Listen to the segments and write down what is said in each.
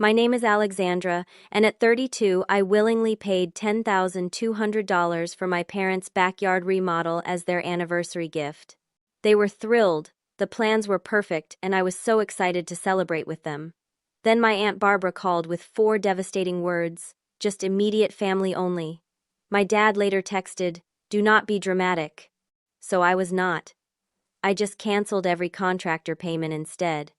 My name is Alexandra, and at 32, I willingly paid $10,200 for my parents' backyard remodel as their anniversary gift. They were thrilled, the plans were perfect, and I was so excited to celebrate with them. Then my Aunt Barbara called with 4 devastating words, just immediate family only. My dad later texted, "Do not be dramatic." So I was not. I just canceled every contractor payment instead.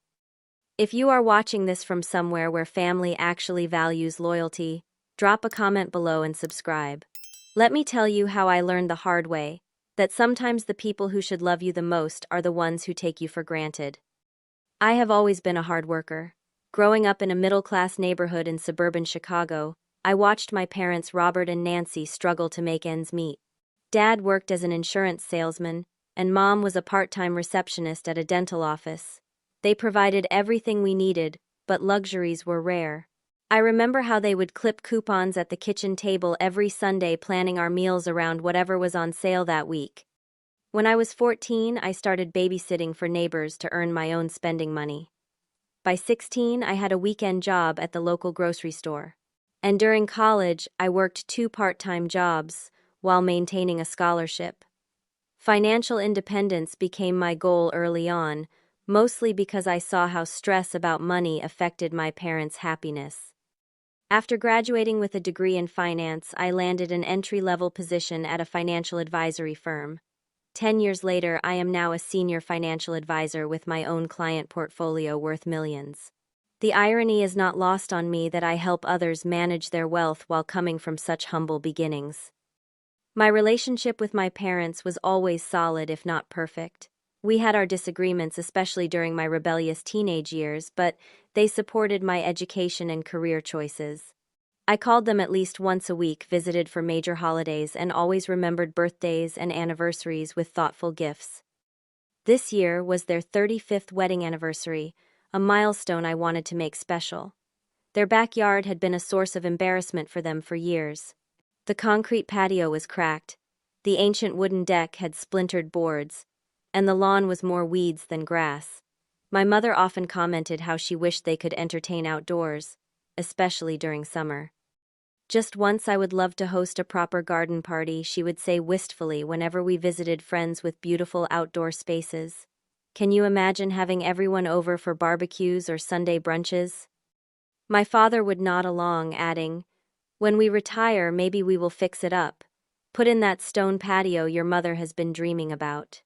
If you are watching this from somewhere where family actually values loyalty, drop a comment below and subscribe. Let me tell you how I learned the hard way, that sometimes the people who should love you the most are the ones who take you for granted. I have always been a hard worker. Growing up in a middle-class neighborhood in suburban Chicago, I watched my parents Robert and Nancy struggle to make ends meet. Dad worked as an insurance salesman, and Mom was a part-time receptionist at a dental office. They provided everything we needed, but luxuries were rare. I remember how they would clip coupons at the kitchen table every Sunday, planning our meals around whatever was on sale that week. When I was 14, I started babysitting for neighbors to earn my own spending money. By 16, I had a weekend job at the local grocery store. And during college, I worked 2 part-time jobs while maintaining a scholarship. Financial independence became my goal early on, mostly because I saw how stress about money affected my parents' happiness. After graduating with a degree in finance, I landed an entry-level position at a financial advisory firm. 10 years later, I am now a senior financial advisor with my own client portfolio worth millions. The irony is not lost on me that I help others manage their wealth while coming from such humble beginnings. My relationship with my parents was always solid, if not perfect. We had our disagreements, especially during my rebellious teenage years, but they supported my education and career choices. I called them at least once a week, visited for major holidays, and always remembered birthdays and anniversaries with thoughtful gifts. This year was their 35th wedding anniversary, a milestone I wanted to make special. Their backyard had been a source of embarrassment for them for years. The concrete patio was cracked, the ancient wooden deck had splintered boards, and the lawn was more weeds than grass. My mother often commented how she wished they could entertain outdoors, especially during summer. "Just once I would love to host a proper garden party," she would say wistfully whenever we visited friends with beautiful outdoor spaces. "Can you imagine having everyone over for barbecues or Sunday brunches?" My father would nod along, adding, "When we retire, maybe we will fix it up. Put in that stone patio your mother has been dreaming about."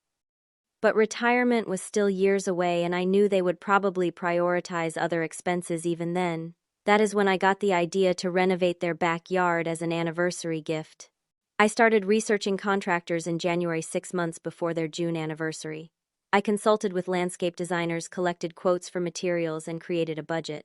But retirement was still years away, and I knew they would probably prioritize other expenses even then. That is when I got the idea to renovate their backyard as an anniversary gift. I started researching contractors in January, 6 months before their June anniversary. I consulted with landscape designers, collected quotes for materials, and created a budget.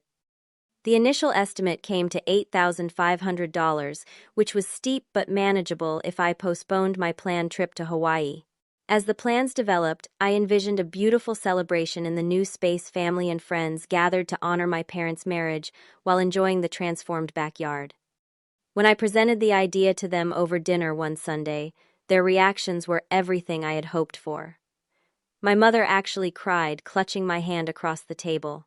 The initial estimate came to $8,500, which was steep but manageable if I postponed my planned trip to Hawaii. As the plans developed, I envisioned a beautiful celebration in the new space. Family and friends gathered to honor my parents' marriage while enjoying the transformed backyard. When I presented the idea to them over dinner one Sunday, their reactions were everything I had hoped for. My mother actually cried, clutching my hand across the table.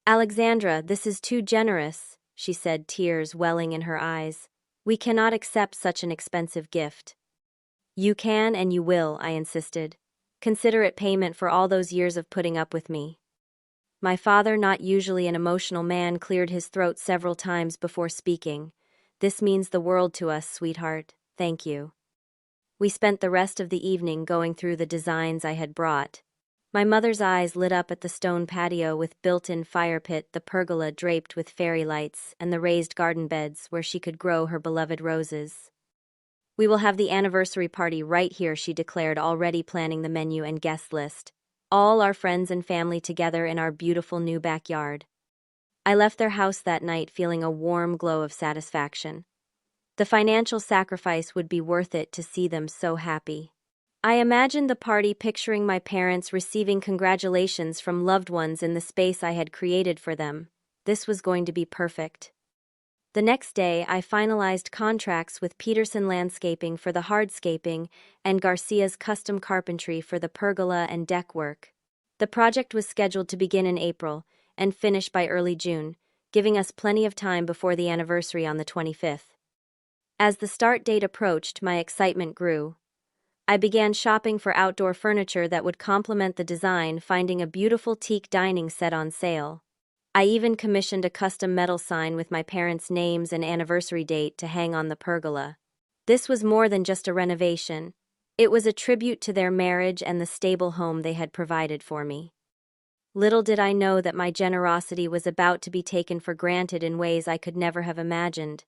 "Alexandra, this is too generous," she said, tears welling in her eyes. "We cannot accept such an expensive gift." "You can and you will," I insisted. "Consider it payment for all those years of putting up with me." My father, not usually an emotional man, cleared his throat several times before speaking. "This means the world to us, sweetheart. Thank you." We spent the rest of the evening going through the designs I had brought. My mother's eyes lit up at the stone patio with built-in fire pit, the pergola draped with fairy lights, and the raised garden beds where she could grow her beloved roses. "We will have the anniversary party right here," she declared, already planning the menu and guest list. "All our friends and family together in our beautiful new backyard." I left their house that night feeling a warm glow of satisfaction. The financial sacrifice would be worth it to see them so happy. I imagined the party, picturing my parents receiving congratulations from loved ones in the space I had created for them. This was going to be perfect. The next day, I finalized contracts with Peterson Landscaping for the hardscaping and Garcia's Custom Carpentry for the pergola and deck work. The project was scheduled to begin in April and finish by early June, giving us plenty of time before the anniversary on the 25th. As the start date approached, my excitement grew. I began shopping for outdoor furniture that would complement the design, finding a beautiful teak dining set on sale. I even commissioned a custom metal sign with my parents' names and anniversary date to hang on the pergola. This was more than just a renovation. It was a tribute to their marriage and the stable home they had provided for me. Little did I know that my generosity was about to be taken for granted in ways I could never have imagined.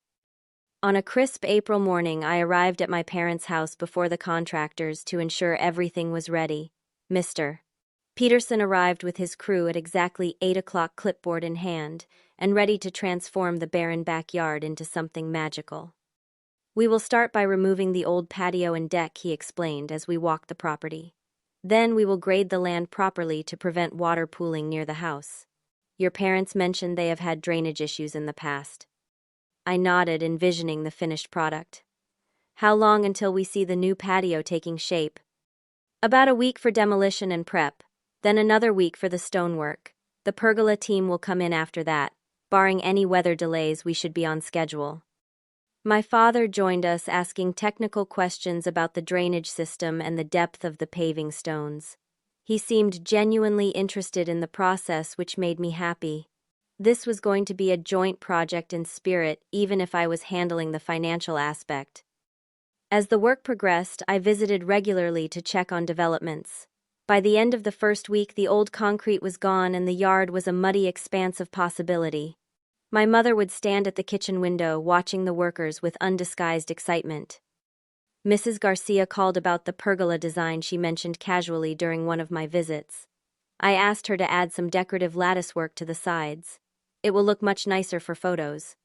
On a crisp April morning, I arrived at my parents' house before the contractors to ensure everything was ready. Mr. Peterson arrived with his crew at exactly 8 o'clock, clipboard in hand, and ready to transform the barren backyard into something magical. "We will start by removing the old patio and deck," he explained as we walked the property. "Then we will grade the land properly to prevent water pooling near the house. Your parents mentioned they have had drainage issues in the past." I nodded, envisioning the finished product. "How long until we see the new patio taking shape?" "About a week for demolition and prep, then another week for the stonework. The pergola team will come in after that. Barring any weather delays, we should be on schedule." My father joined us, asking technical questions about the drainage system and the depth of the paving stones. He seemed genuinely interested in the process, which made me happy. This was going to be a joint project in spirit, even if I was handling the financial aspect. As the work progressed, I visited regularly to check on developments. By the end of the first week, the old concrete was gone and the yard was a muddy expanse of possibility. My mother would stand at the kitchen window, watching the workers with undisguised excitement. Mrs. Garcia called about the pergola design she mentioned casually during one of my visits. I asked her to add some decorative lattice work to the sides. "It will look much nicer for photos."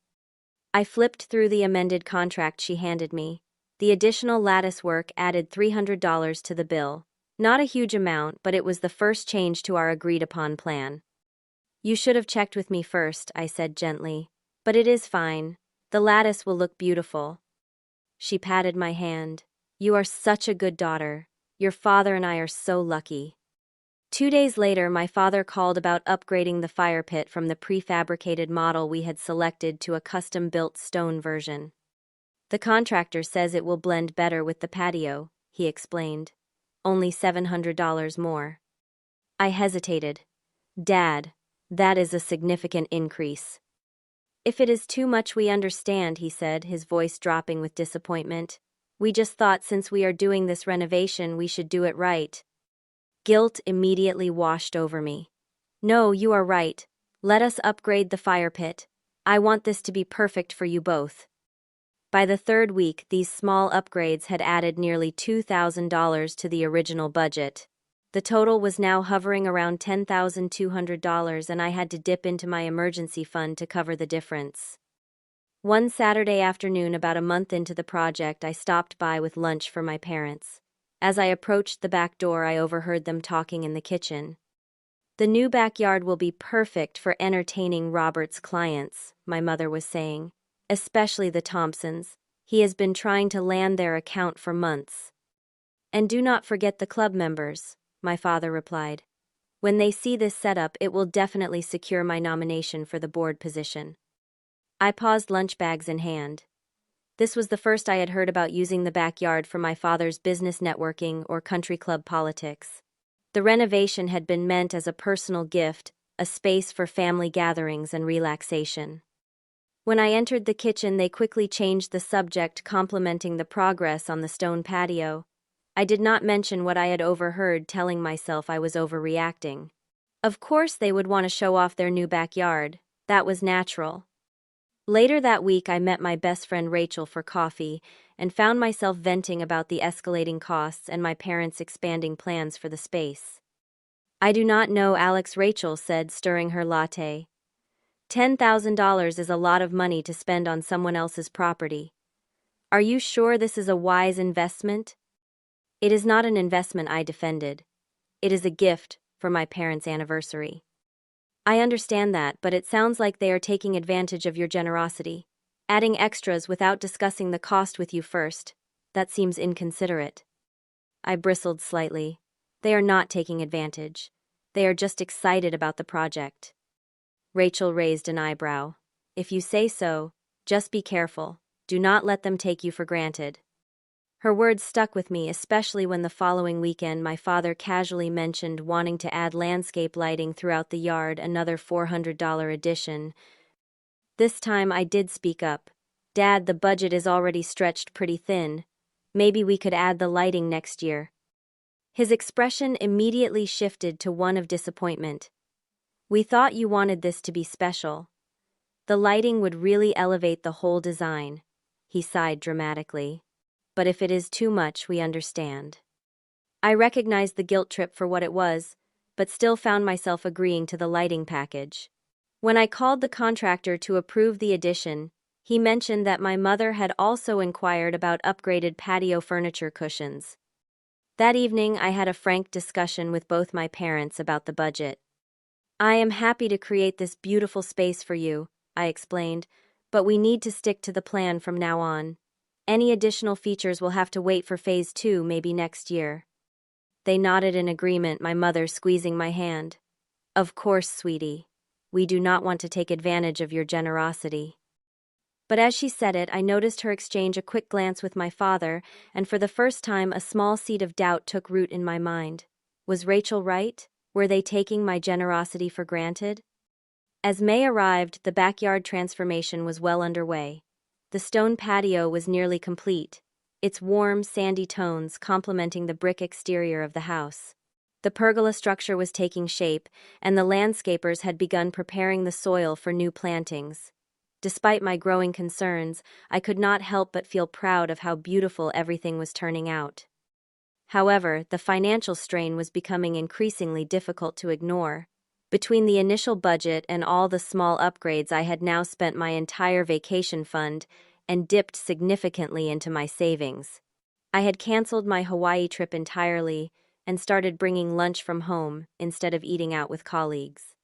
I flipped through the amended contract she handed me. The additional lattice work added $300 to the bill. Not a huge amount, but it was the first change to our agreed-upon plan. "You should have checked with me first," I said gently. "But it is fine. The lattice will look beautiful." She patted my hand. "You are such a good daughter. Your father and I are so lucky." 2 days later, my father called about upgrading the fire pit from the prefabricated model we had selected to a custom-built stone version. "The contractor says it will blend better with the patio," he explained. "Only $700 more." I hesitated. "Dad, that is a significant increase." "If it is too much, we understand," he said, his voice dropping with disappointment. "We just thought since we are doing this renovation, we should do it right." Guilt immediately washed over me. "No, you are right. Let us upgrade the fire pit. I want this to be perfect for you both." By the third week, these small upgrades had added nearly $2,000 to the original budget. The total was now hovering around $10,200, and I had to dip into my emergency fund to cover the difference. One Saturday afternoon, about a month into the project, I stopped by with lunch for my parents. As I approached the back door, I overheard them talking in the kitchen. "The new backyard will be perfect for entertaining Robert's clients," my mother was saying. "Especially the Thompsons. He has been trying to land their account for months." "And do not forget the club members," my father replied. "When they see this setup, it will definitely secure my nomination for the board position." I paused, lunch bags in hand. This was the first I had heard about using the backyard for my father's business networking or country club politics. The renovation had been meant as a personal gift, a space for family gatherings and relaxation. When I entered the kitchen, they quickly changed the subject, complimenting the progress on the stone patio. I did not mention what I had overheard, telling myself I was overreacting. Of course they would want to show off their new backyard. That was natural. Later that week, I met my best friend Rachel for coffee and found myself venting about the escalating costs and my parents' expanding plans for the space. "I do not know, Alex," Rachel said, stirring her latte. $10,000 is a lot of money to spend on someone else's property. Are you sure this is a wise investment?" "It is not an investment," I defended. "It is a gift for my parents' anniversary." "I understand that, but it sounds like they are taking advantage of your generosity. Adding extras without discussing the cost with you first. That seems inconsiderate." I bristled slightly. "They are not taking advantage. They are just excited about the project." Rachel raised an eyebrow. If you say so, just be careful. Do not let them take you for granted. Her words stuck with me, especially when the following weekend my father casually mentioned wanting to add landscape lighting throughout the yard, another $400 addition. This time I did speak up. Dad, the budget is already stretched pretty thin. Maybe we could add the lighting next year. His expression immediately shifted to one of disappointment. We thought you wanted this to be special. The lighting would really elevate the whole design. He sighed dramatically. But if it is too much, we understand. I recognized the guilt trip for what it was, but still found myself agreeing to the lighting package. When I called the contractor to approve the addition, he mentioned that my mother had also inquired about upgraded patio furniture cushions. That evening, I had a frank discussion with both my parents about the budget. I am happy to create this beautiful space for you, I explained, but we need to stick to the plan from now on. Any additional features will have to wait for phase 2, maybe next year. They nodded in agreement, my mother squeezing my hand. Of course, sweetie. We do not want to take advantage of your generosity. But as she said it, I noticed her exchange a quick glance with my father, and for the first time a small seed of doubt took root in my mind. Was Rachel right? Were they taking my generosity for granted? As May arrived, the backyard transformation was well underway. The stone patio was nearly complete, its warm, sandy tones complementing the brick exterior of the house. The pergola structure was taking shape, and the landscapers had begun preparing the soil for new plantings. Despite my growing concerns, I could not help but feel proud of how beautiful everything was turning out. However, the financial strain was becoming increasingly difficult to ignore. Between the initial budget and all the small upgrades, I had now spent my entire vacation fund and dipped significantly into my savings. I had canceled my Hawaii trip entirely and started bringing lunch from home instead of eating out with colleagues.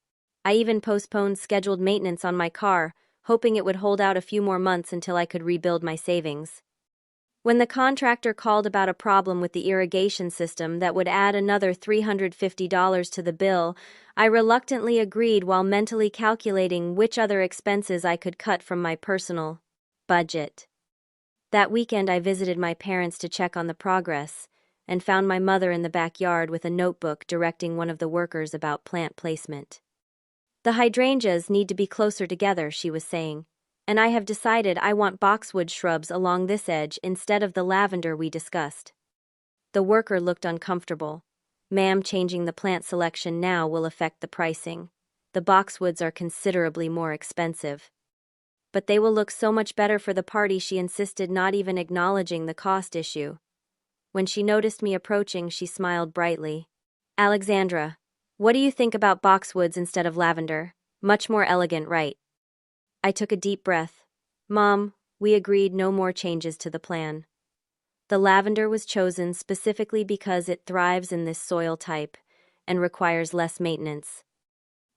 I even postponed scheduled maintenance on my car, hoping it would hold out a few more months until I could rebuild my savings. When the contractor called about a problem with the irrigation system that would add another $350 to the bill, I reluctantly agreed while mentally calculating which other expenses I could cut from my personal budget. That weekend I visited my parents to check on the progress, and found my mother in the backyard with a notebook directing one of the workers about plant placement. The hydrangeas need to be closer together, she was saying, and I have decided I want boxwood shrubs along this edge instead of the lavender we discussed. The worker looked uncomfortable. Ma'am, changing the plant selection now will affect the pricing. The boxwoods are considerably more expensive. But they will look so much better for the party, she insisted, not even acknowledging the cost issue. When she noticed me approaching, she smiled brightly. Alexandra, what do you think about boxwoods instead of lavender? Much more elegant, right? I took a deep breath. Mom, we agreed no more changes to the plan. The lavender was chosen specifically because it thrives in this soil type and requires less maintenance.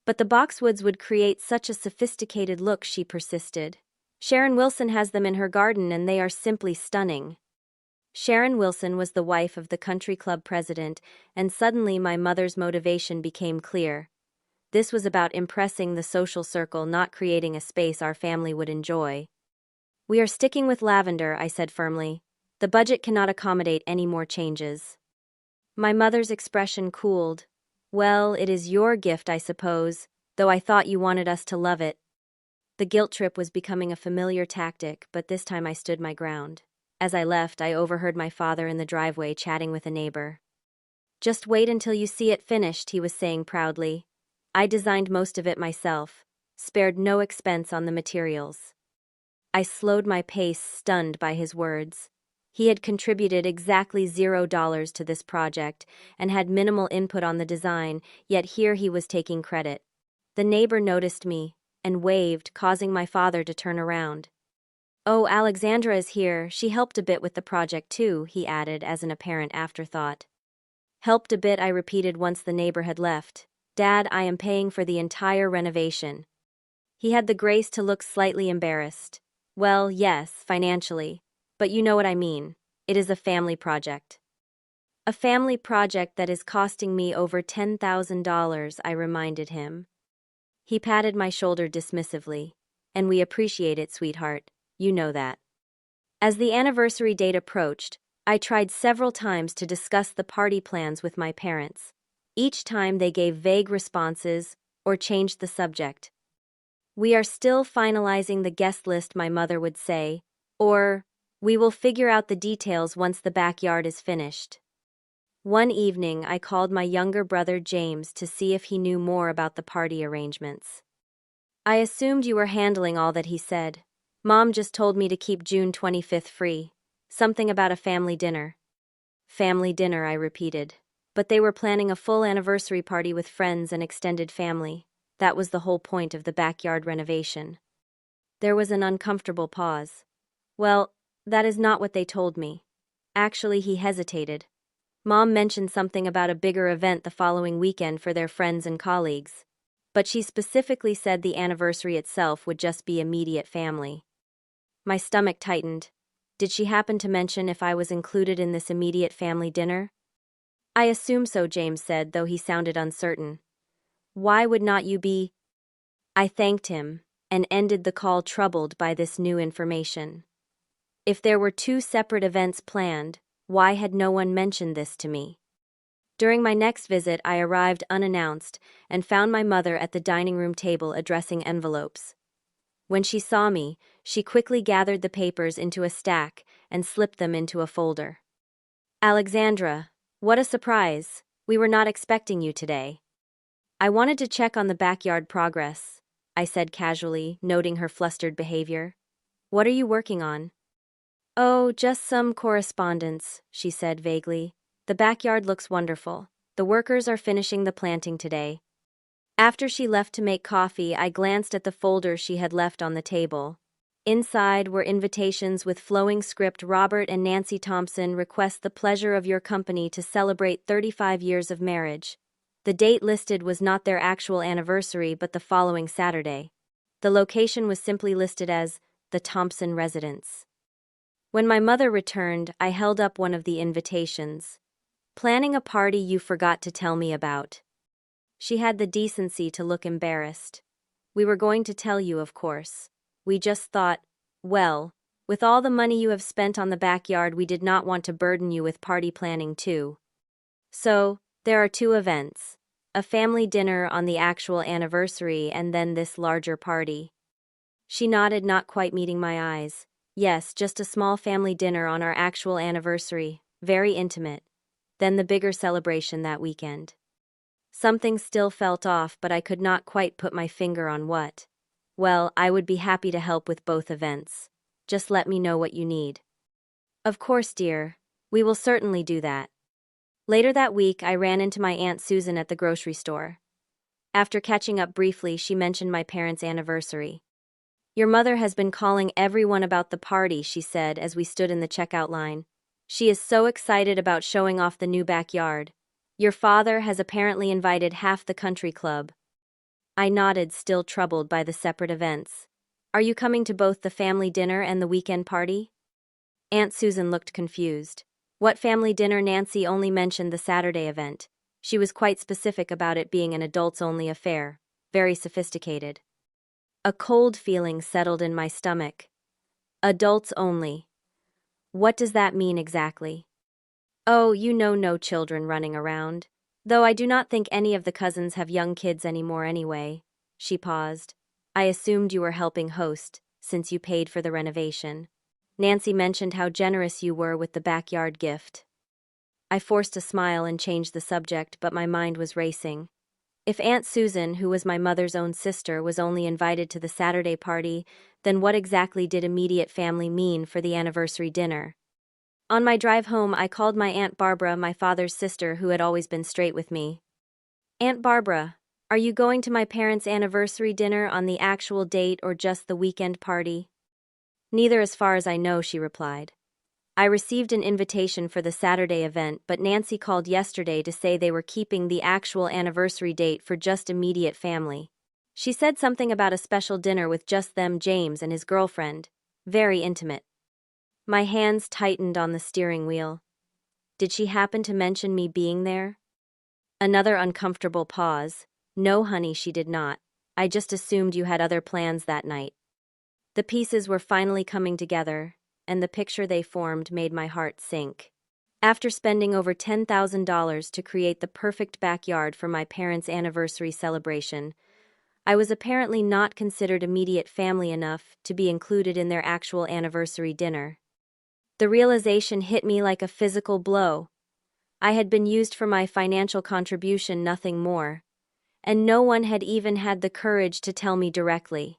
But the boxwoods would create such a sophisticated look, she persisted. Sharon Wilson has them in her garden and they are simply stunning. Sharon Wilson was the wife of the country club president, and suddenly my mother's motivation became clear. This was about impressing the social circle, not creating a space our family would enjoy. We are sticking with lavender, I said firmly. The budget cannot accommodate any more changes. My mother's expression cooled. Well, it is your gift, I suppose, though I thought you wanted us to love it. The guilt trip was becoming a familiar tactic, but this time I stood my ground. As I left, I overheard my father in the driveway chatting with a neighbor. Just wait until you see it finished, he was saying proudly. I designed most of it myself, spared no expense on the materials. I slowed my pace, stunned by his words. He had contributed exactly $0 to this project and had minimal input on the design, yet here he was taking credit. The neighbor noticed me and waved, causing my father to turn around. Oh, Alexandra is here. She helped a bit with the project too, he added as an apparent afterthought. Helped a bit, I repeated once the neighbor had left. Dad, I am paying for the entire renovation. He had the grace to look slightly embarrassed. Well, yes, financially. But you know what I mean. It is a family project. A family project that is costing me over $10,000, I reminded him. He patted my shoulder dismissively. and we appreciate it, sweetheart. You know that. As the anniversary date approached, I tried several times to discuss the party plans with my parents. Each time they gave vague responses or changed the subject. "We are still finalizing the guest list," my mother would say, or, "We will figure out the details once the backyard is finished." One evening, I called my younger brother James to see if he knew more about the party arrangements. "I assumed you were handling all that," he said. "Mom just told me to keep June 25th free. Something about a family dinner." "Family dinner," I repeated. But they were planning a full anniversary party with friends and extended family. That was the whole point of the backyard renovation. There was an uncomfortable pause. "Well, that is not what they told me." Actually, he hesitated. "Mom mentioned something about a bigger event the following weekend for their friends and colleagues. But she specifically said the anniversary itself would just be immediate family." My stomach tightened. Did she happen to mention if I was included in this immediate family dinner? "I assume so," James said, though he sounded uncertain. "Why would not you be?" I thanked him and ended the call, troubled by this new information. If there were two separate events planned, why had no one mentioned this to me? During my next visit, I arrived unannounced and found my mother at the dining room table addressing envelopes. When she saw me, she quickly gathered the papers into a stack and slipped them into a folder. "Alexandra, what a surprise. We were not expecting you today." "I wanted to check on the backyard progress," I said casually, noting her flustered behavior. "What are you working on?" "Oh, just some correspondence," she said vaguely. "The backyard looks wonderful. The workers are finishing the planting today." After she left to make coffee, I glanced at the folder she had left on the table. Inside were invitations with flowing script. "Robert and Nancy Thompson request the pleasure of your company to celebrate 35 years of marriage." The date listed was not their actual anniversary, but the following Saturday. The location was simply listed as the Thompson residence. When my mother returned, I held up one of the invitations. "Planning a party you forgot to tell me about." She had the decency to look embarrassed. "We were going to tell you, of course. We just thought, well, with all the money you have spent on the backyard, we did not want to burden you with party planning too. So, there are two events. A family dinner on the actual anniversary and then this larger party." She nodded, not quite meeting my eyes. "Yes, just a small family dinner on our actual anniversary, very intimate. Then the bigger celebration that weekend." Something still felt off, but I could not quite put my finger on what. "Well, I would be happy to help with both events. Just let me know what you need." "Of course, dear. We will certainly do that." Later that week, I ran into my Aunt Susan at the grocery store. After catching up briefly, she mentioned my parents' anniversary. "Your mother has been calling everyone about the party," she said as we stood in the checkout line. "She is so excited about showing off the new backyard. Your father has apparently invited half the country club." I nodded, still troubled by the separate events. "Are you coming to both the family dinner and the weekend party?" Aunt Susan looked confused. "What family dinner?" Nancy only mentioned the Saturday event. She was quite specific about it being an adults-only affair. Very sophisticated. A cold feeling settled in my stomach. Adults only. What does that mean exactly? "Oh, you know, no children running around. Though I do not think any of the cousins have young kids anymore anyway." She paused. "I assumed you were helping host, since you paid for the renovation. Nancy mentioned how generous you were with the backyard gift." I forced a smile and changed the subject, but my mind was racing. If Aunt Susan, who was my mother's own sister, was only invited to the Saturday party, then what exactly did immediate family mean for the anniversary dinner? On my drive home, I called my Aunt Barbara, my father's sister, who had always been straight with me. "Aunt Barbara, are you going to my parents' anniversary dinner on the actual date or just the weekend party?" "Neither as far as I know," she replied. "I received an invitation for the Saturday event, but Nancy called yesterday to say they were keeping the actual anniversary date for just immediate family. She said something about a special dinner with just them, James and his girlfriend. Very intimate." My hands tightened on the steering wheel. Did she happen to mention me being there? Another uncomfortable pause. "No, honey," she did not. "I just assumed you had other plans that night." The pieces were finally coming together, and the picture they formed made my heart sink. After spending over $10,000 to create the perfect backyard for my parents' anniversary celebration, I was apparently not considered immediate family enough to be included in their actual anniversary dinner. The realization hit me like a physical blow. I had been used for my financial contribution, nothing more, and no one had even had the courage to tell me directly.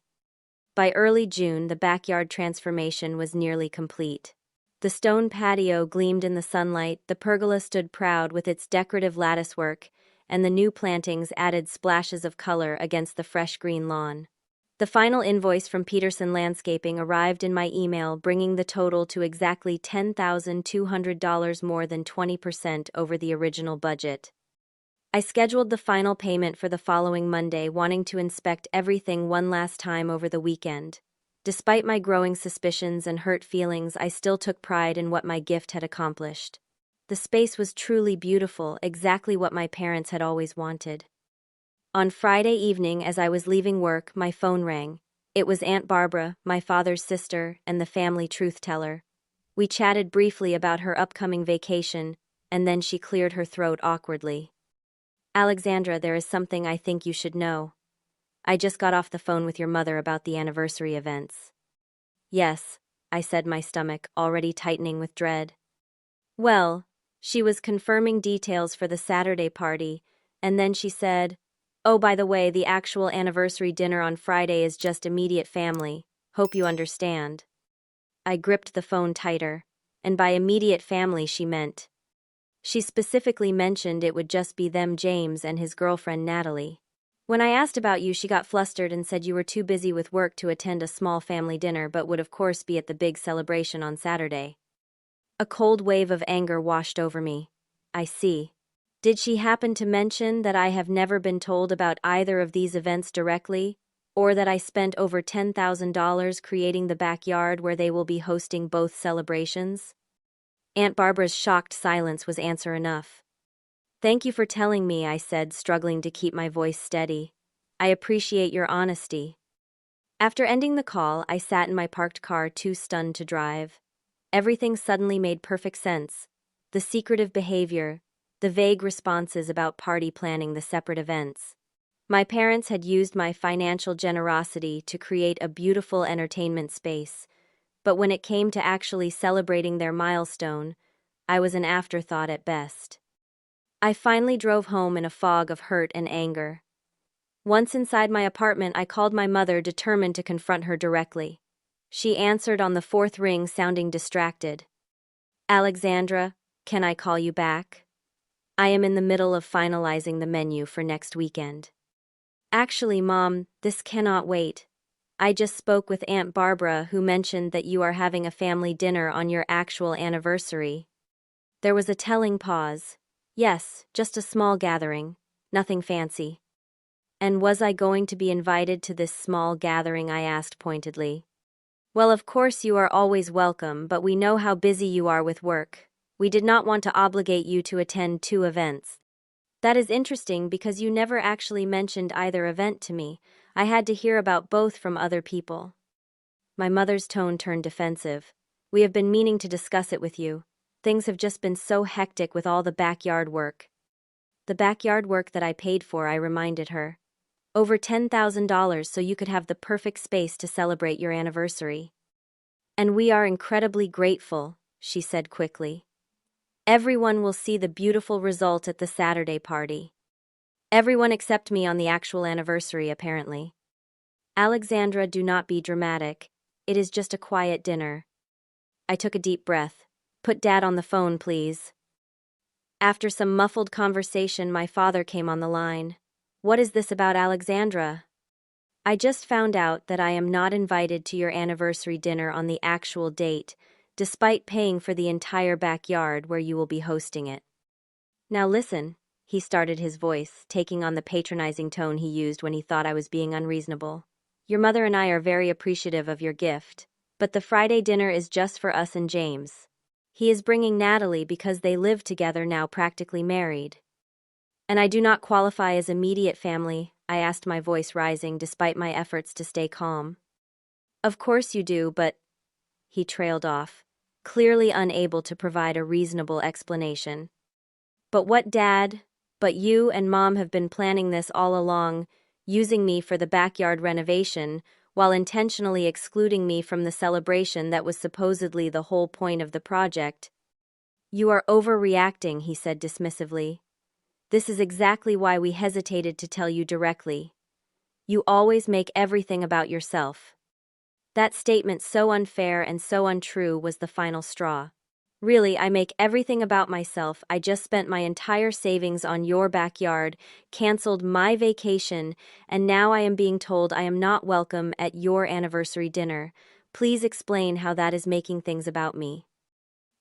By early June, the backyard transformation was nearly complete. The stone patio gleamed in the sunlight, the pergola stood proud with its decorative latticework, and the new plantings added splashes of color against the fresh green lawn. The final invoice from Peterson Landscaping arrived in my email, bringing the total to exactly $10,200, more than 20% over the original budget. I scheduled the final payment for the following Monday, wanting to inspect everything one last time over the weekend. Despite my growing suspicions and hurt feelings, I still took pride in what my gift had accomplished. The space was truly beautiful, exactly what my parents had always wanted. On Friday evening, as I was leaving work, my phone rang. It was Aunt Barbara, my father's sister, and the family truth teller. We chatted briefly about her upcoming vacation, and then she cleared her throat awkwardly. "Alexandra, there is something I think you should know. I just got off the phone with your mother about the anniversary events." "Yes," I said, my stomach already tightening with dread. "Well, she was confirming details for the Saturday party, and then she said, 'Oh, by the way, the actual anniversary dinner on Friday is just immediate family. Hope you understand.'" I gripped the phone tighter, and by immediate family she meant. She specifically mentioned it would just be them, James and his girlfriend Natalie. "When I asked about you, she got flustered and said you were too busy with work to attend a small family dinner, but would of course be at the big celebration on Saturday." A cold wave of anger washed over me. "I see. Did she happen to mention that I have never been told about either of these events directly, or that I spent over $10,000 creating the backyard where they will be hosting both celebrations?" Aunt Barbara's shocked silence was answer enough. "Thank you for telling me," I said, struggling to keep my voice steady. "I appreciate your honesty." After ending the call, I sat in my parked car, too stunned to drive. Everything suddenly made perfect sense. The secretive behavior, the vague responses about party planning, the separate events. My parents had used my financial generosity to create a beautiful entertainment space, but when it came to actually celebrating their milestone, I was an afterthought at best. I finally drove home in a fog of hurt and anger. Once inside my apartment, I called my mother, determined to confront her directly. She answered on the fourth ring, sounding distracted. "Alexandra, can I call you back? I am in the middle of finalizing the menu for next weekend." "Actually, Mom, this cannot wait. I just spoke with Aunt Barbara, who mentioned that you are having a family dinner on your actual anniversary." There was a telling pause. "Yes, just a small gathering. Nothing fancy." "And was I going to be invited to this small gathering?" I asked pointedly. "Well, of course you are always welcome, but we know how busy you are with work. We did not want to obligate you to attend two events." "That is interesting because you never actually mentioned either event to me. I had to hear about both from other people." My mother's tone turned defensive. "We have been meaning to discuss it with you. Things have just been so hectic with all the backyard work." "The backyard work that I paid for," I reminded her. "Over $10,000 so you could have the perfect space to celebrate your anniversary." "And we are incredibly grateful," she said quickly. "Everyone will see the beautiful result at the Saturday party." Everyone except me on the actual anniversary, apparently. "Alexandra, do not be dramatic. It is just a quiet dinner." I took a deep breath. "Put Dad on the phone, please." After some muffled conversation, my father came on the line. "What is this about, Alexandra?" "I just found out that I am not invited to your anniversary dinner on the actual date, despite paying for the entire backyard where you will be hosting it." "Now listen," he started, his voice taking on the patronizing tone he used when he thought I was being unreasonable. "Your mother and I are very appreciative of your gift, but the Friday dinner is just for us and James. He is bringing Natalie because they live together now, practically married." "And I do not qualify as immediate family?" I asked, my voice rising despite my efforts to stay calm. Of course you do, but he trailed off, clearly unable to provide a reasonable explanation. But what, Dad? But you and Mom have been planning this all along, using me for the backyard renovation, while intentionally excluding me from the celebration that was supposedly the whole point of the project. You are overreacting, he said dismissively. This is exactly why we hesitated to tell you directly. You always make everything about yourself. That statement, so unfair and so untrue, was the final straw. Really, I make everything about myself. I just spent my entire savings on your backyard, canceled my vacation, and now I am being told I am not welcome at your anniversary dinner. Please explain how that is making things about me.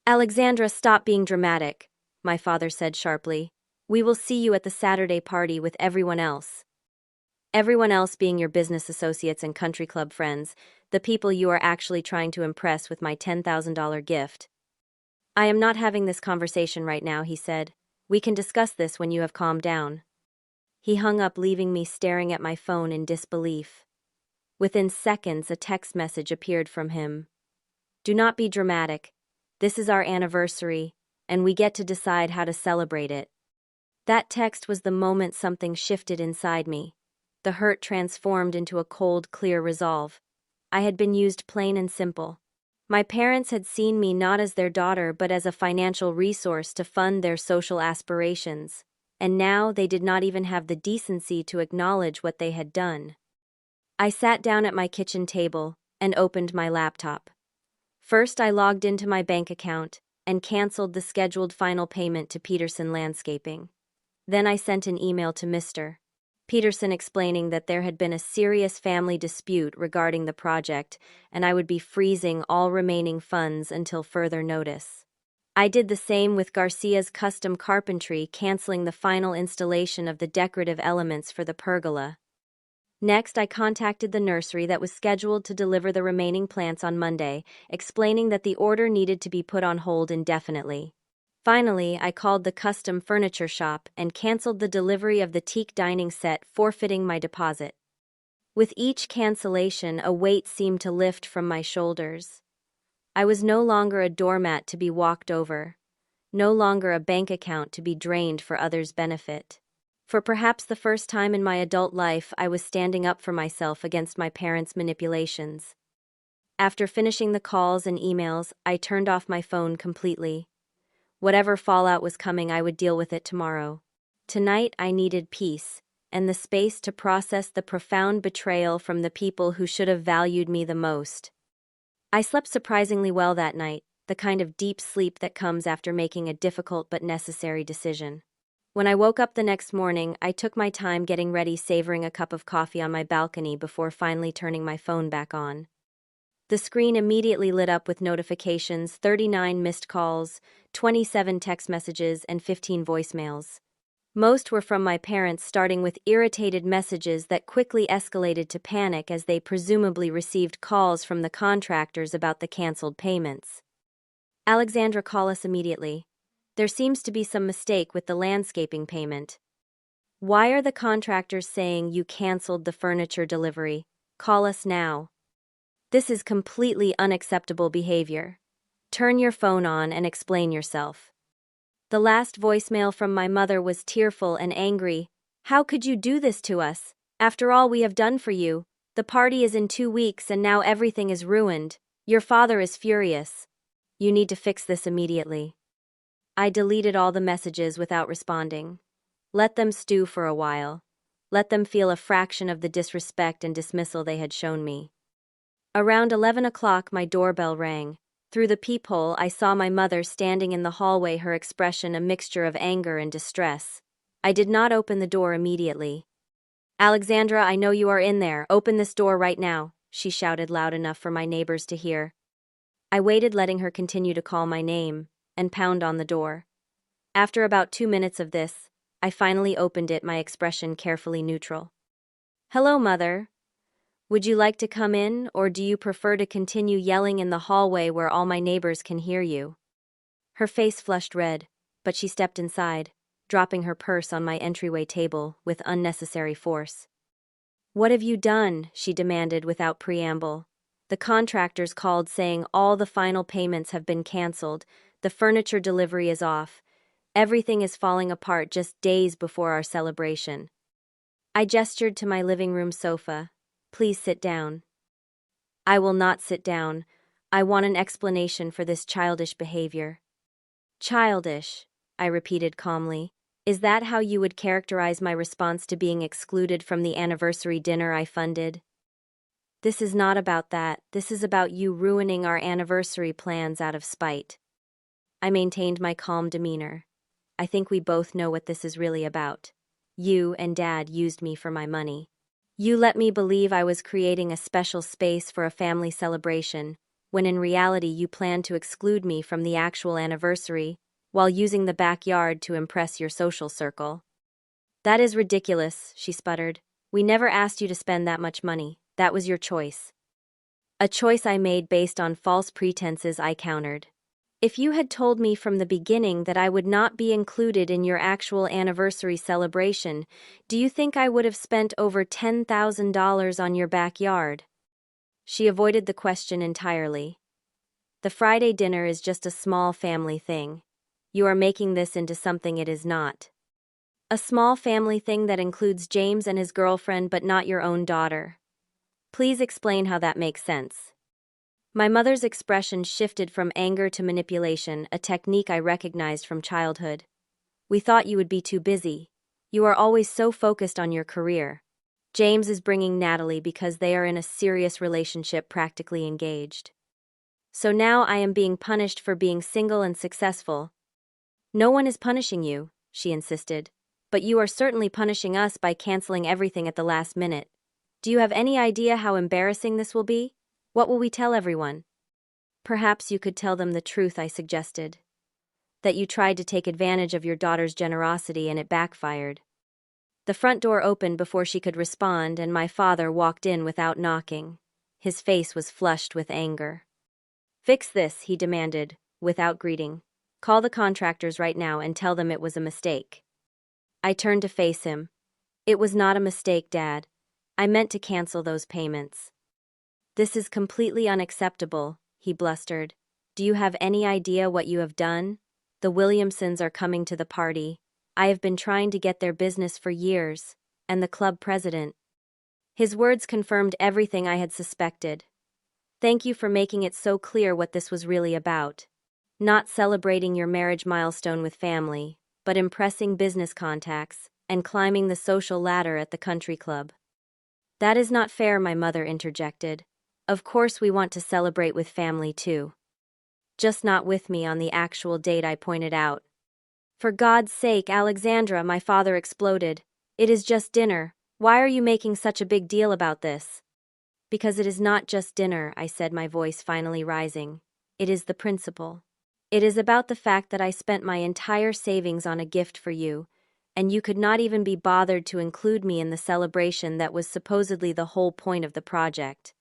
Alexandra, stop being dramatic, my father said sharply. We will see you at the Saturday party with everyone else. Everyone else being your business associates and country club friends, the people you are actually trying to impress with my $10,000 gift. I am not having this conversation right now, he said. We can discuss this when you have calmed down. He hung up, leaving me staring at my phone in disbelief. Within seconds, a text message appeared from him. Do not be dramatic. This is our anniversary, and we get to decide how to celebrate it. That text was the moment something shifted inside me. The hurt transformed into a cold, clear resolve. I had been used, plain and simple. My parents had seen me not as their daughter but as a financial resource to fund their social aspirations, and now they did not even have the decency to acknowledge what they had done. I sat down at my kitchen table and opened my laptop. First, I logged into my bank account and canceled the scheduled final payment to Peterson Landscaping. Then I sent an email to Mr. Peterson explaining that there had been a serious family dispute regarding the project, and I would be freezing all remaining funds until further notice. I did the same with Garcia's Custom Carpentry, canceling the final installation of the decorative elements for the pergola. Next, I contacted the nursery that was scheduled to deliver the remaining plants on Monday, explaining that the order needed to be put on hold indefinitely. Finally, I called the custom furniture shop and canceled the delivery of the teak dining set, forfeiting my deposit. With each cancellation, a weight seemed to lift from my shoulders. I was no longer a doormat to be walked over, no longer a bank account to be drained for others' benefit. For perhaps the first time in my adult life, I was standing up for myself against my parents' manipulations. After finishing the calls and emails, I turned off my phone completely. Whatever fallout was coming, I would deal with it tomorrow. Tonight, I needed peace, and the space to process the profound betrayal from the people who should have valued me the most. I slept surprisingly well that night, the kind of deep sleep that comes after making a difficult but necessary decision. When I woke up the next morning, I took my time getting ready, savoring a cup of coffee on my balcony before finally turning my phone back on. The screen immediately lit up with notifications: 39 missed calls, 27 text messages, and 15 voicemails. Most were from my parents, starting with irritated messages that quickly escalated to panic as they presumably received calls from the contractors about the canceled payments. Alexandra, call us immediately. There seems to be some mistake with the landscaping payment. Why are the contractors saying you canceled the furniture delivery? Call us now. This is completely unacceptable behavior. Turn your phone on and explain yourself. The last voicemail from my mother was tearful and angry. How could you do this to us? After all we have done for you, the party is in 2 weeks and now everything is ruined. Your father is furious. You need to fix this immediately. I deleted all the messages without responding. Let them stew for a while. Let them feel a fraction of the disrespect and dismissal they had shown me. Around 11 o'clock, my doorbell rang. Through the peephole, I saw my mother standing in the hallway, her expression a mixture of anger and distress. I did not open the door immediately. Alexandra, I know you are in there. Open this door right now, she shouted loud enough for my neighbors to hear. I waited, letting her continue to call my name and pound on the door. After about 2 minutes of this, I finally opened it, my expression carefully neutral. Hello, Mother. Would you like to come in, or do you prefer to continue yelling in the hallway where all my neighbors can hear you? Her face flushed red, but she stepped inside, dropping her purse on my entryway table with unnecessary force. What have you done? She demanded without preamble. The contractors called saying all the final payments have been canceled, the furniture delivery is off, everything is falling apart just days before our celebration. I gestured to my living room sofa. Please sit down. I will not sit down. I want an explanation for this childish behavior. Childish, I repeated calmly. Is that how you would characterize my response to being excluded from the anniversary dinner I funded? This is not about that. This is about you ruining our anniversary plans out of spite. I maintained my calm demeanor. I think we both know what this is really about. You and Dad used me for my money. You let me believe I was creating a special space for a family celebration, when in reality you planned to exclude me from the actual anniversary, while using the backyard to impress your social circle. That is ridiculous, she sputtered. We never asked you to spend that much money. That was your choice. A choice I made based on false pretenses, I countered. If you had told me from the beginning that I would not be included in your actual anniversary celebration, do you think I would have spent over $10,000 on your backyard? She avoided the question entirely. The Friday dinner is just a small family thing. You are making this into something it is not. A small family thing that includes James and his girlfriend but not your own daughter. Please explain how that makes sense. My mother's expression shifted from anger to manipulation, a technique I recognized from childhood. We thought you would be too busy. You are always so focused on your career. James is bringing Natalie because they are in a serious relationship, practically engaged. So now I am being punished for being single and successful. No one is punishing you, she insisted. But you are certainly punishing us by canceling everything at the last minute. Do you have any idea how embarrassing this will be? What will we tell everyone? Perhaps you could tell them the truth, I suggested. That you tried to take advantage of your daughter's generosity and it backfired. The front door opened before she could respond, and my father walked in without knocking. His face was flushed with anger. Fix this, he demanded, without greeting. Call the contractors right now and tell them it was a mistake. I turned to face him. It was not a mistake, Dad. I meant to cancel those payments. This is completely unacceptable, he blustered. Do you have any idea what you have done? The Williamsons are coming to the party. I have been trying to get their business for years, and the club president. His words confirmed everything I had suspected. Thank you for making it so clear what this was really about. Not celebrating your marriage milestone with family, but impressing business contacts and climbing the social ladder at the country club. That is not fair, my mother interjected. Of course we want to celebrate with family too. Just not with me on the actual date, I pointed out. For God's sake, Alexandra, my father exploded. It is just dinner. Why are you making such a big deal about this? Because it is not just dinner, I said, my voice finally rising. It is the principle. It is about the fact that I spent my entire savings on a gift for you, and you could not even be bothered to include me in the celebration that was supposedly the whole point of the project.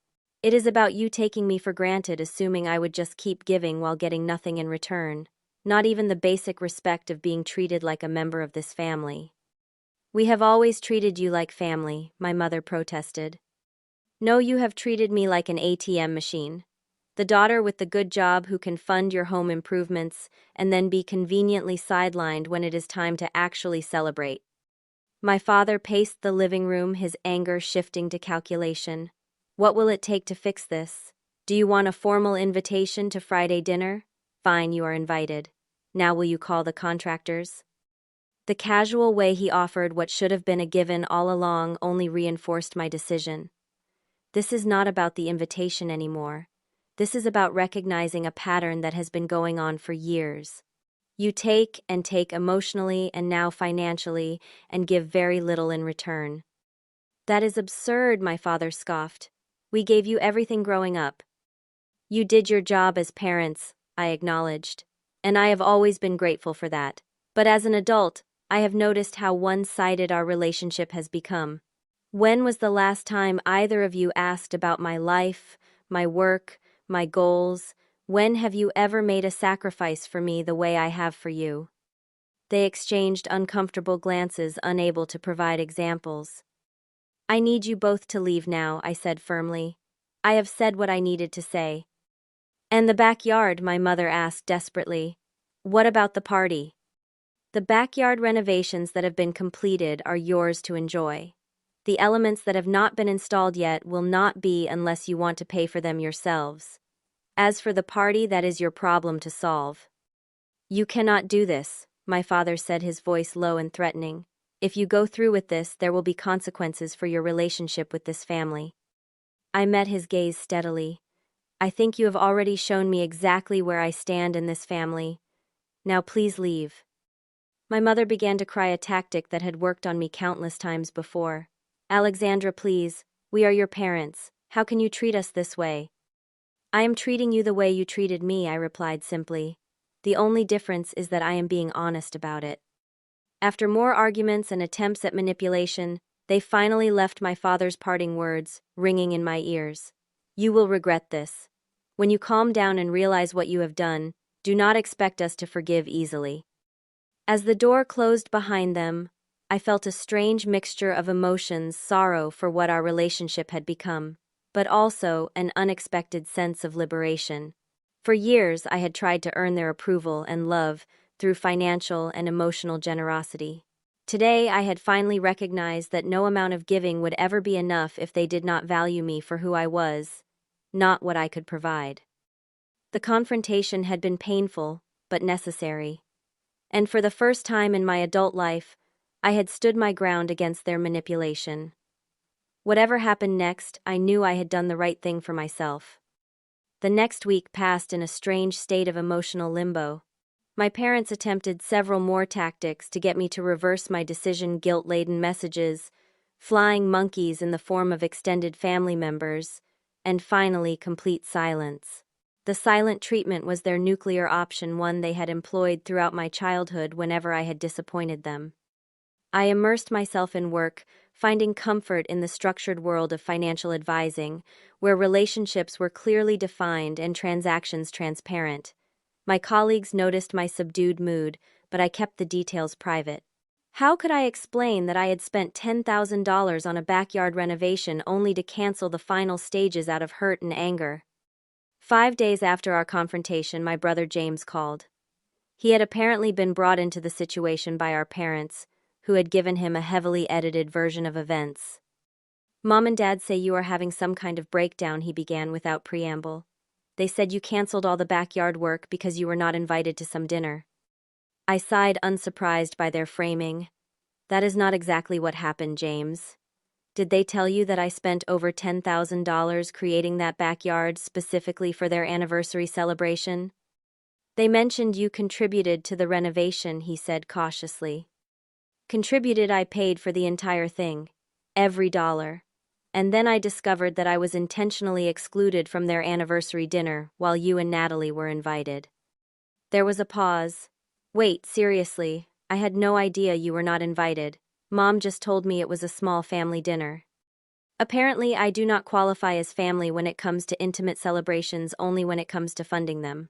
It is about you taking me for granted, assuming I would just keep giving while getting nothing in return, not even the basic respect of being treated like a member of this family. We have always treated you like family, my mother protested. No, you have treated me like an ATM machine. The daughter with the good job who can fund your home improvements and then be conveniently sidelined when it is time to actually celebrate. My father paced the living room, his anger shifting to calculation. What will it take to fix this? Do you want a formal invitation to Friday dinner? Fine, you are invited. Now will you call the contractors? The casual way he offered what should have been a given all along only reinforced my decision. This is not about the invitation anymore. This is about recognizing a pattern that has been going on for years. You take and take emotionally and now financially and give very little in return. That is absurd, my father scoffed. We gave you everything growing up. You did your job as parents, I acknowledged, and I have always been grateful for that. But as an adult, I have noticed how one-sided our relationship has become. When was the last time either of you asked about my life, my work, my goals? When have you ever made a sacrifice for me the way I have for you? They exchanged uncomfortable glances, unable to provide examples. I need you both to leave now, I said firmly. I have said what I needed to say. And the backyard, my mother asked desperately. What about the party? The backyard renovations that have been completed are yours to enjoy. The elements that have not been installed yet will not be unless you want to pay for them yourselves. As for the party, that is your problem to solve. You cannot do this, my father said, his voice low and threatening. If you go through with this, there will be consequences for your relationship with this family. I met his gaze steadily. I think you have already shown me exactly where I stand in this family. Now please leave. My mother began to cry, a tactic that had worked on me countless times before. Alexandra, please, we are your parents. How can you treat us this way? I am treating you the way you treated me, I replied simply. The only difference is that I am being honest about it. After more arguments and attempts at manipulation, they finally left my father's parting words ringing in my ears. You will regret this. When you calm down and realize what you have done, do not expect us to forgive easily. As the door closed behind them, I felt a strange mixture of emotions, sorrow for what our relationship had become, but also an unexpected sense of liberation. For years, I had tried to earn their approval and love through financial and emotional generosity. Today, I had finally recognized that no amount of giving would ever be enough if they did not value me for who I was, not what I could provide. The confrontation had been painful, but necessary. And for the first time in my adult life, I had stood my ground against their manipulation. Whatever happened next, I knew I had done the right thing for myself. The next week passed in a strange state of emotional limbo. My parents attempted several more tactics to get me to reverse my decision, guilt-laden messages, flying monkeys in the form of extended family members, and finally complete silence. The silent treatment was their nuclear option, one they had employed throughout my childhood whenever I had disappointed them. I immersed myself in work, finding comfort in the structured world of financial advising, where relationships were clearly defined and transactions transparent. My colleagues noticed my subdued mood, but I kept the details private. How could I explain that I had spent $10,000 on a backyard renovation only to cancel the final stages out of hurt and anger? 5 days after our confrontation, my brother James called. He had apparently been brought into the situation by our parents, who had given him a heavily edited version of events. Mom and Dad say you are having some kind of breakdown, he began without preamble. They said you canceled all the backyard work because you were not invited to some dinner. I sighed, unsurprised by their framing. That is not exactly what happened, James. Did they tell you that I spent over $10,000 creating that backyard specifically for their anniversary celebration? They mentioned you contributed to the renovation, he said cautiously. Contributed? I paid for the entire thing. Every dollar. And then I discovered that I was intentionally excluded from their anniversary dinner while you and Natalie were invited. There was a pause. Wait, seriously, I had no idea you were not invited. Mom just told me it was a small family dinner. Apparently, I do not qualify as family when it comes to intimate celebrations, only when it comes to funding them.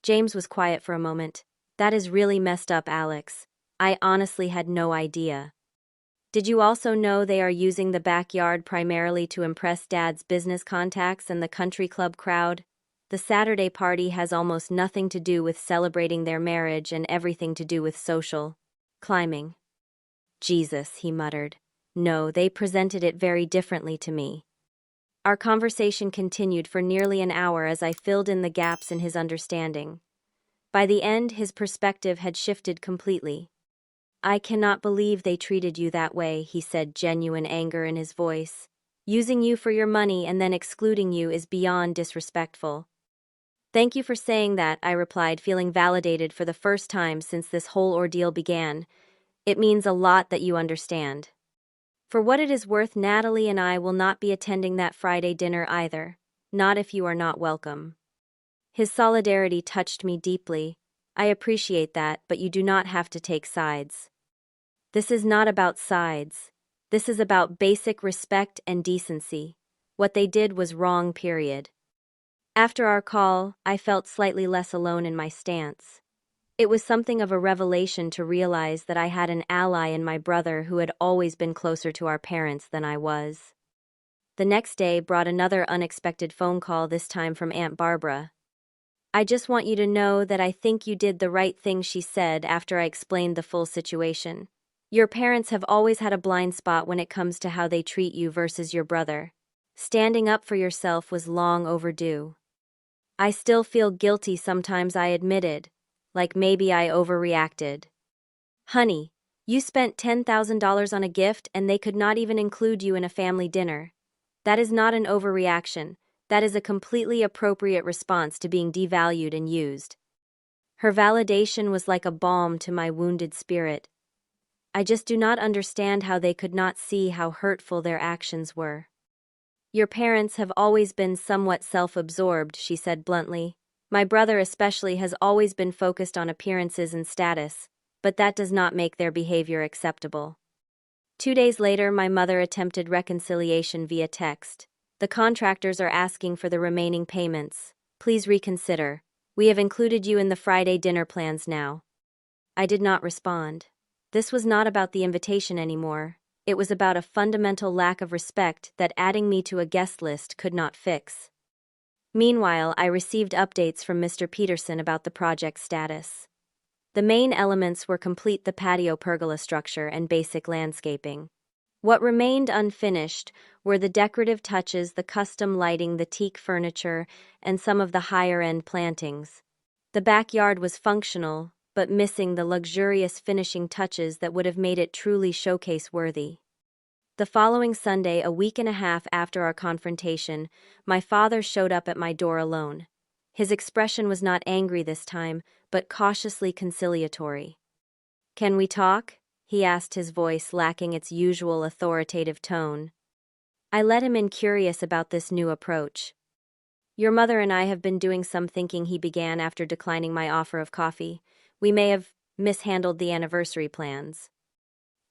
James was quiet for a moment. That is really messed up, Alex. I honestly had no idea. Did you also know they are using the backyard primarily to impress Dad's business contacts and the country club crowd? The Saturday party has almost nothing to do with celebrating their marriage and everything to do with social climbing. Jesus, he muttered. No, they presented it very differently to me. Our conversation continued for nearly an hour as I filled in the gaps in his understanding. By the end, his perspective had shifted completely. I cannot believe they treated you that way, he said, genuine anger in his voice. Using you for your money and then excluding you is beyond disrespectful. Thank you for saying that, I replied, feeling validated for the first time since this whole ordeal began. It means a lot that you understand. For what it is worth, Natalie and I will not be attending that Friday dinner either. Not if you are not welcome. His solidarity touched me deeply. I appreciate that, but you do not have to take sides. This is not about sides. This is about basic respect and decency. What they did was wrong, period. After our call, I felt slightly less alone in my stance. It was something of a revelation to realize that I had an ally in my brother who had always been closer to our parents than I was. The next day brought another unexpected phone call, this time from Aunt Barbara. "I just want you to know that I think you did the right thing," she said after I explained the full situation. "Your parents have always had a blind spot when it comes to how they treat you versus your brother. Standing up for yourself was long overdue." "I still feel guilty sometimes," I admitted, like maybe I overreacted. "Honey, you spent $10,000 on a gift and they could not even include you in a family dinner. That is not an overreaction. That is a completely appropriate response to being devalued and used." Her validation was like a balm to my wounded spirit. "I just do not understand how they could not see how hurtful their actions were." "Your parents have always been somewhat self-absorbed," she said bluntly. "My brother especially has always been focused on appearances and status, but that does not make their behavior acceptable." 2 days later, my mother attempted reconciliation via text. "The contractors are asking for the remaining payments. Please reconsider. We have included you in the Friday dinner plans now." I did not respond. This was not about the invitation anymore. It was about a fundamental lack of respect that adding me to a guest list could not fix. Meanwhile, I received updates from Mr. Peterson about the project status. The main elements were complete: the patio pergola structure and basic landscaping. What remained unfinished were the decorative touches, the custom lighting, the teak furniture, and some of the higher-end plantings. The backyard was functional, but missing the luxurious finishing touches that would have made it truly showcase-worthy. The following Sunday, a week and a half after our confrontation, my father showed up at my door alone. His expression was not angry this time, but cautiously conciliatory. "Can we talk?" he asked, his voice lacking its usual authoritative tone. I let him in, curious about this new approach. "Your mother and I have been doing some thinking," he began after declining my offer of coffee. "We may have mishandled the anniversary plans."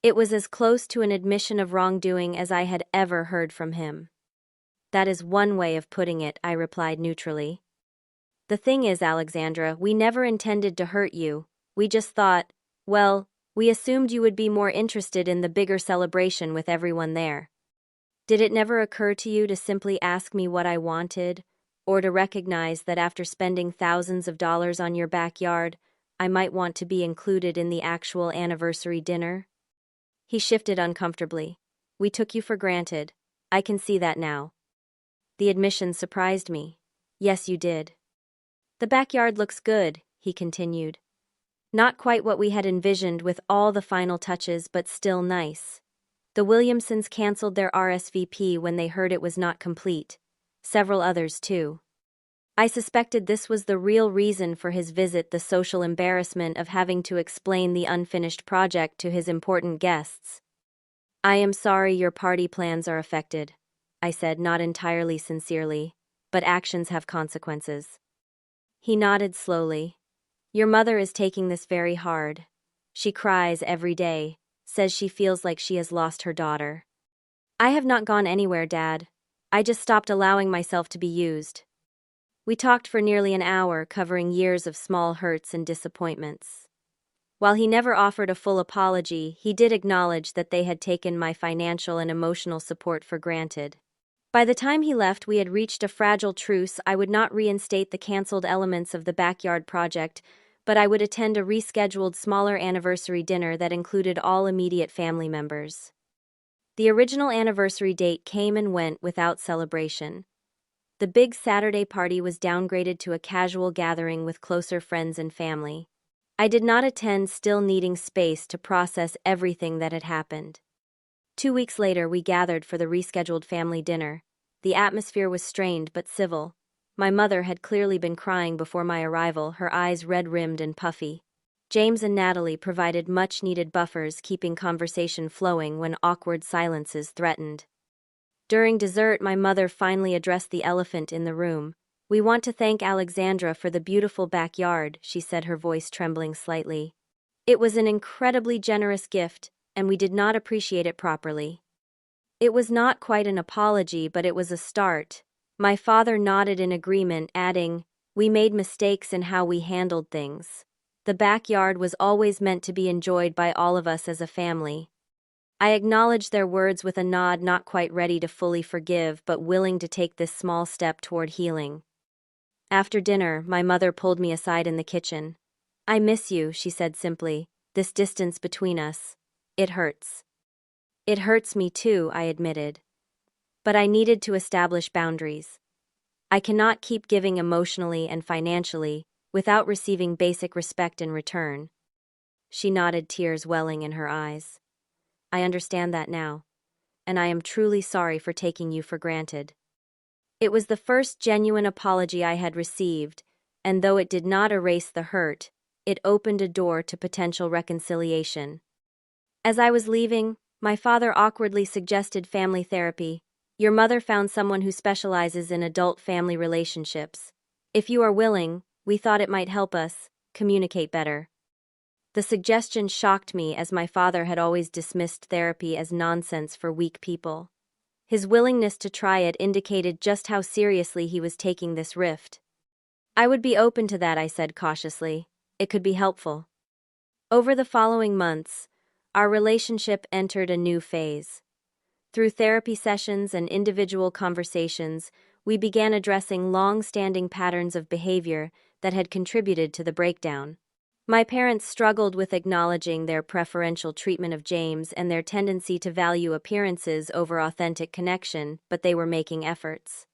It was as close to an admission of wrongdoing as I had ever heard from him. "That is one way of putting it," I replied neutrally. "The thing is, Alexandra, we never intended to hurt you. We just thought, well, we assumed you would be more interested in the bigger celebration with everyone there." "Did it never occur to you to simply ask me what I wanted, or to recognize that after spending thousands of dollars on your backyard, I might want to be included in the actual anniversary dinner?" He shifted uncomfortably. "We took you for granted. I can see that now." The admission surprised me. "Yes, you did." "The backyard looks good," he continued. "Not quite what we had envisioned with all the final touches, but still nice. The Williamsons canceled their RSVP when they heard it was not complete. Several others, too." I suspected this was the real reason for his visit: the social embarrassment of having to explain the unfinished project to his important guests. "I am sorry your party plans are affected," I said, not entirely sincerely, "but actions have consequences." He nodded slowly. "Your mother is taking this very hard. She cries every day, says she feels like she has lost her daughter." "I have not gone anywhere, Dad. I just stopped allowing myself to be used." We talked for nearly an hour, covering years of small hurts and disappointments. While he never offered a full apology, he did acknowledge that they had taken my financial and emotional support for granted. By the time he left, we had reached a fragile truce. I would not reinstate the canceled elements of the backyard project, but I would attend a rescheduled smaller anniversary dinner that included all immediate family members. The original anniversary date came and went without celebration. The big Saturday party was downgraded to a casual gathering with closer friends and family. I did not attend, still needing space to process everything that had happened. 2 weeks later, we gathered for the rescheduled family dinner. The atmosphere was strained but civil. My mother had clearly been crying before my arrival, her eyes red-rimmed and puffy. James and Natalie provided much-needed buffers, keeping conversation flowing when awkward silences threatened. During dessert, my mother finally addressed the elephant in the room. "We want to thank Alexandra for the beautiful backyard," she said, her voice trembling slightly. "It was an incredibly generous gift, and we did not appreciate it properly." It was not quite an apology, but it was a start. My father nodded in agreement, adding, "We made mistakes in how we handled things. The backyard was always meant to be enjoyed by all of us as a family." I acknowledged their words with a nod, not quite ready to fully forgive, but willing to take this small step toward healing. After dinner, my mother pulled me aside in the kitchen. "I miss you," she said simply. "This distance between us. It hurts." "It hurts me too," I admitted. But I needed to establish boundaries. I cannot keep giving emotionally and financially without receiving basic respect in return. She nodded, tears welling in her eyes. "I understand that now, and I am truly sorry for taking you for granted." It was the first genuine apology I had received, and though it did not erase the hurt, it opened a door to potential reconciliation. As I was leaving, my father awkwardly suggested family therapy. "Your mother found someone who specializes in adult family relationships. If you are willing, we thought it might help us communicate better." The suggestion shocked me, as my father had always dismissed therapy as nonsense for weak people. His willingness to try it indicated just how seriously he was taking this rift. "I would be open to that," I said cautiously. "It could be helpful." Over the following months, our relationship entered a new phase. Through therapy sessions and individual conversations, we began addressing long-standing patterns of behavior that had contributed to the breakdown. My parents struggled with acknowledging their preferential treatment of James and their tendency to value appearances over authentic connection, but they were making efforts.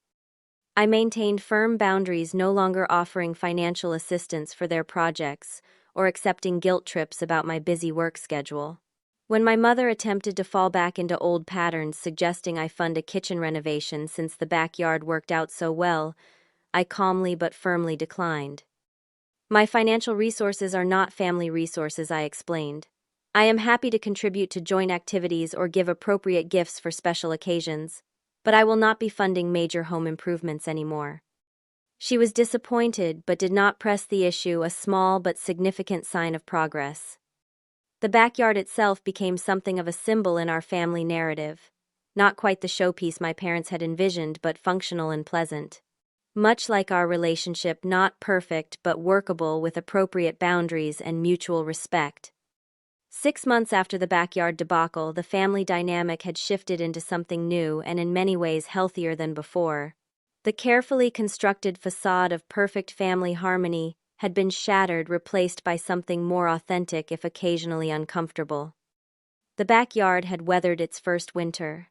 I maintained firm boundaries, no longer offering financial assistance for their projects or accepting guilt trips about my busy work schedule. When my mother attempted to fall back into old patterns, suggesting I fund a kitchen renovation since the backyard worked out so well, I calmly but firmly declined. "My financial resources are not family resources," I explained. "I am happy to contribute to joint activities or give appropriate gifts for special occasions, but I will not be funding major home improvements anymore." She was disappointed but did not press the issue, a small but significant sign of progress. The backyard itself became something of a symbol in our family narrative. Not quite the showpiece my parents had envisioned, but functional and pleasant. Much like our relationship, not perfect but workable with appropriate boundaries and mutual respect. 6 months after the backyard debacle, the family dynamic had shifted into something new and in many ways healthier than before. The carefully constructed facade of perfect family harmony had been shattered, replaced by something more authentic, if occasionally uncomfortable. The backyard had weathered its first winter.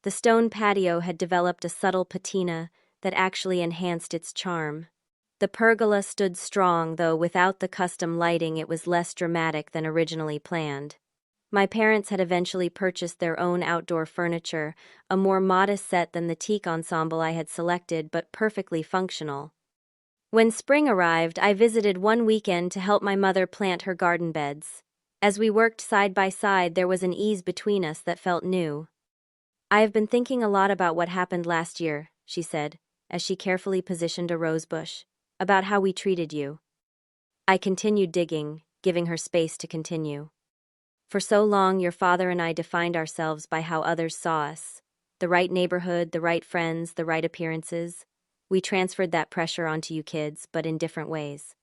The stone patio had developed a subtle patina that actually enhanced its charm. The pergola stood strong, though without the custom lighting it was less dramatic than originally planned. My parents had eventually purchased their own outdoor furniture, a more modest set than the teak ensemble I had selected, but perfectly functional. When spring arrived, I visited one weekend to help my mother plant her garden beds. As we worked side by side, there was an ease between us that felt new. "I have been thinking a lot about what happened last year," she said, as she carefully positioned a rose bush, "about how we treated you." I continued digging, giving her space to continue. "For so long, your father and I defined ourselves by how others saw us. The right neighborhood, the right friends, the right appearances. We transferred that pressure onto you kids, but in different ways.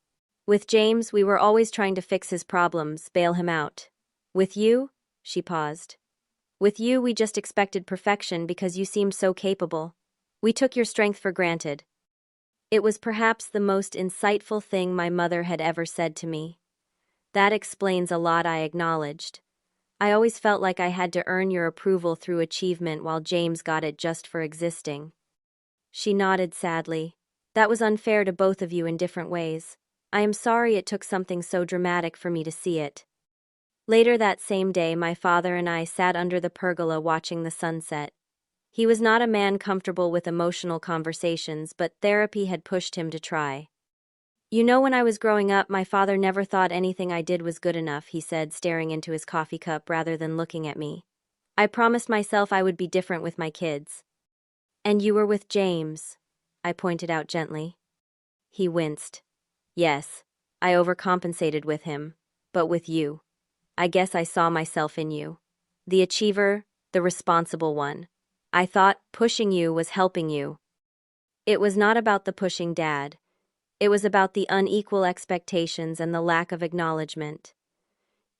With James, we were always trying to fix his problems, bail him out. With you," she paused. "With you, we just expected perfection because you seemed so capable. We took your strength for granted." It was perhaps the most insightful thing my mother had ever said to me. "That explains a lot," I acknowledged. "I always felt like I had to earn your approval through achievement while James got it just for existing." She nodded sadly. "That was unfair to both of you in different ways. I am sorry it took something so dramatic for me to see it." Later that same day, my father and I sat under the pergola watching the sunset. He was not a man comfortable with emotional conversations, but therapy had pushed him to try. "You know, when I was growing up, my father never thought anything I did was good enough," he said, staring into his coffee cup rather than looking at me. "I promised myself I would be different with my kids." "And you were with James," I pointed out gently. He winced. "Yes, I overcompensated with him, but with you. I guess I saw myself in you. The achiever, the responsible one. I thought pushing you was helping you." It was not about the pushing, Dad. It was about the unequal expectations and the lack of acknowledgement.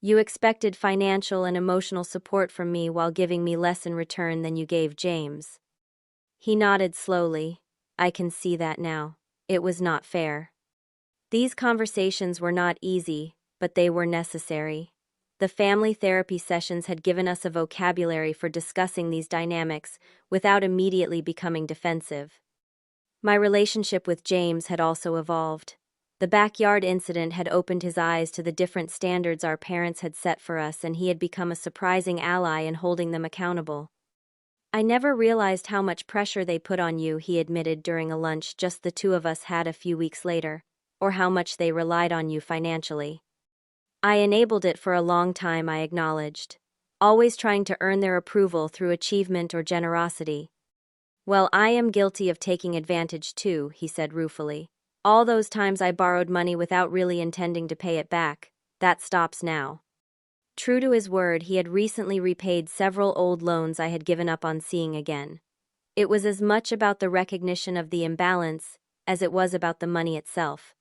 You expected financial and emotional support from me while giving me less in return than you gave James. He nodded slowly. I can see that now. It was not fair. These conversations were not easy, but they were necessary. The family therapy sessions had given us a vocabulary for discussing these dynamics without immediately becoming defensive. My relationship with James had also evolved. The backyard incident had opened his eyes to the different standards our parents had set for us, and he had become a surprising ally in holding them accountable. I never realized how much pressure they put on you, he admitted during a lunch just the two of us had a few weeks later, or how much they relied on you financially. I enabled it for a long time, I acknowledged, always trying to earn their approval through achievement or generosity. Well, I am guilty of taking advantage too, he said ruefully. All those times I borrowed money without really intending to pay it back, that stops now. True to his word, he had recently repaid several old loans I had given up on seeing again. It was as much about the recognition of the imbalance as it was about the money itself.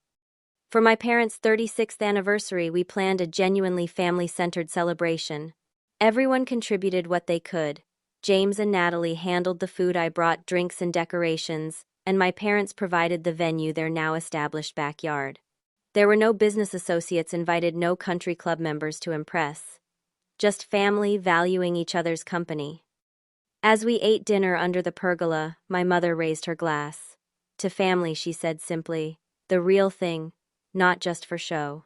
For my parents' 36th anniversary, we planned a genuinely family-centered celebration. Everyone contributed what they could. James and Natalie handled the food, I brought drinks and decorations, and my parents provided the venue, their now established backyard. There were no business associates invited, no country club members to impress. Just family valuing each other's company. As we ate dinner under the pergola, my mother raised her glass. To family, she said simply, the real thing, not just for show.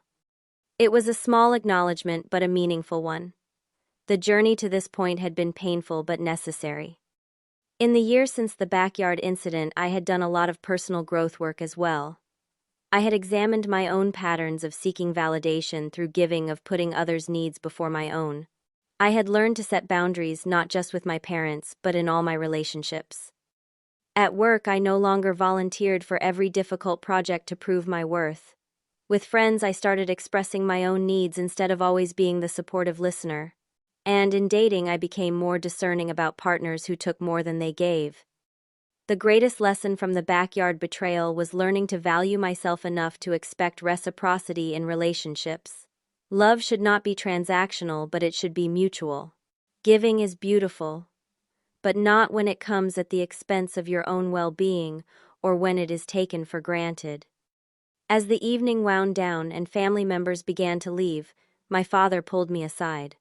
It was a small acknowledgement, but a meaningful one. The journey to this point had been painful but necessary. In the years since the backyard incident, I had done a lot of personal growth work as well. I had examined my own patterns of seeking validation through giving, of putting others' needs before my own. I had learned to set boundaries not just with my parents, but in all my relationships. At work, I no longer volunteered for every difficult project to prove my worth. With friends, I started expressing my own needs instead of always being the supportive listener. And in dating, I became more discerning about partners who took more than they gave. The greatest lesson from the backyard betrayal was learning to value myself enough to expect reciprocity in relationships. Love should not be transactional, but it should be mutual. Giving is beautiful, but not when it comes at the expense of your own well-being or when it is taken for granted. As the evening wound down and family members began to leave, my father pulled me aside.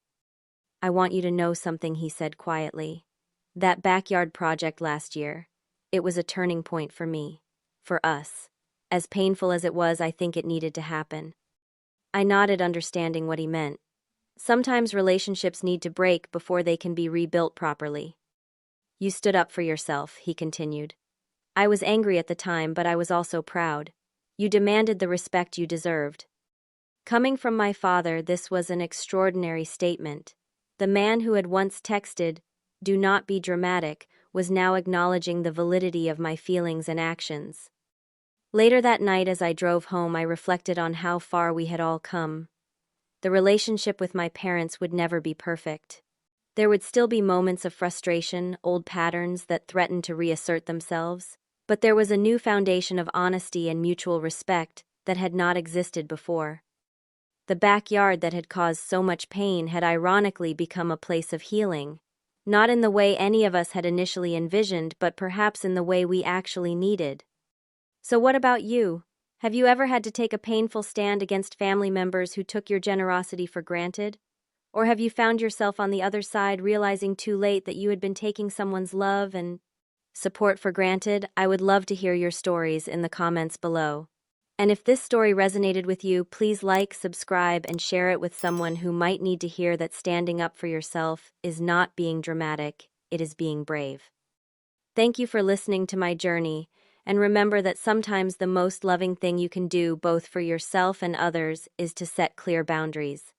I want you to know something, he said quietly. That backyard project last year, it was a turning point for me, for us. As painful as it was, I think it needed to happen. I nodded, understanding what he meant. Sometimes relationships need to break before they can be rebuilt properly. You stood up for yourself, he continued. I was angry at the time, but I was also proud. You demanded the respect you deserved. Coming from my father, this was an extraordinary statement. The man who had once texted, "Do not be dramatic," was now acknowledging the validity of my feelings and actions. Later that night, as I drove home, I reflected on how far we had all come. The relationship with my parents would never be perfect. There would still be moments of frustration, old patterns that threatened to reassert themselves, but there was a new foundation of honesty and mutual respect that had not existed before. The backyard that had caused so much pain had ironically become a place of healing, not in the way any of us had initially envisioned, but perhaps in the way we actually needed. So what about you? Have you ever had to take a painful stand against family members who took your generosity for granted? Or have you found yourself on the other side, realizing too late that you had been taking someone's love and support for granted? I would love to hear your stories in the comments below. And if this story resonated with you, please like, subscribe, and share it with someone who might need to hear that standing up for yourself is not being dramatic, it is being brave. Thank you for listening to my journey, and remember that sometimes the most loving thing you can do, both for yourself and others, is to set clear boundaries.